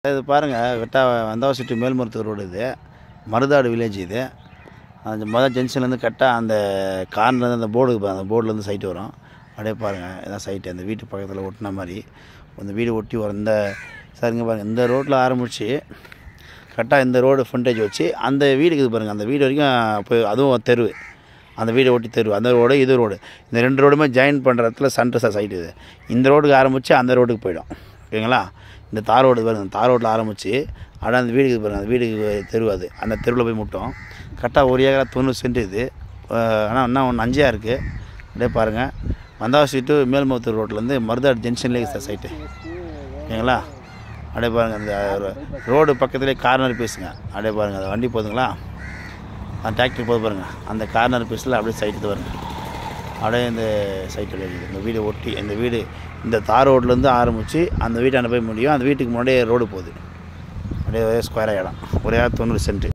இது பாருங்கள், Vandavasi to Melmaruvathur road. இது மருதாடு வில்லேஜ். இது அந்த மொதல் ஜங்ஷன்லேருந்து கரெக்டாக அந்த கார்னர்லேருந்து அந்த போர்டு, அந்த போர்டிலேருந்து சைட்டு வரும். அப்படியே பாருங்கள், இதான் சைட்டு. அந்த வீட்டு பக்கத்தில் ஒட்டின மாதிரி அந்த வீடு ஒட்டி வரும். இந்த சரிங்க பாருங்கள், இந்த ரோட்டில் ஆரம்பித்து கரெக்டாக இந்த ரோடு ஃப்ரண்டேஜ் வச்சு அந்த வீடுக்கு இது பாருங்கள், அந்த வீடு வரைக்கும் போய் அதுவும் தெரு, அந்த வீடை ஒட்டி தெரு, அந்த ரோடு இது ரோடு, இந்த ரெண்டு ரோடுமே ஜாயின் பண்ணுற இடத்துல சென்டர் சைட்டு. இது இந்த ரோடுக்கு ஆரம்பித்து அந்த ரோடுக்கு போயிடும். ஓகேங்களா? இந்த தார் ரோடு பாருங்கள், அந்த தார் ரோட்டில் ஆரம்பித்து ஆனால் அந்த வீடுக்கு பாருங்கள், அந்த வீடுக்கு தெரு, அது அந்த தெருவில் போய் முட்டோம். கரெக்டாக 1 ஏக்கரா 90 சென்ட் இது. ஆனால் இன்னும் ஒன்று 5 இருக்குது. அப்படியே பாருங்கள், வந்தாவசி டு மேல்மருவத்தூர் ரோட்லேருந்து மருதாடு ஜங்ஷன்லேயே சைட்டு. ஓகேங்களா? அப்படியே பாருங்கள், அந்த ரோடு பக்கத்துலேயே கார்னர் பீஸுங்க. அப்படியே பாருங்கள், அந்த வண்டி போதுங்களா, அந்த டிராக்டர் போது பாருங்கள், அந்த கார்னர் பீஸில் அப்படியே சைட்டு வருங்க. அப்படியே இந்த சைட்டில் இருக்குது இந்த வீடு ஒட்டி. இந்த வீடு இந்த தார் ரோட்லேருந்து ஆரம்பித்து அந்த வீட்டாண்ட போய் முடியும். அந்த வீட்டுக்கு முன்னாடியே ரோடு போகுது. அப்படியே ஒரே ஸ்கொயராக இடம், ஒரே 90 சென்ட்டு.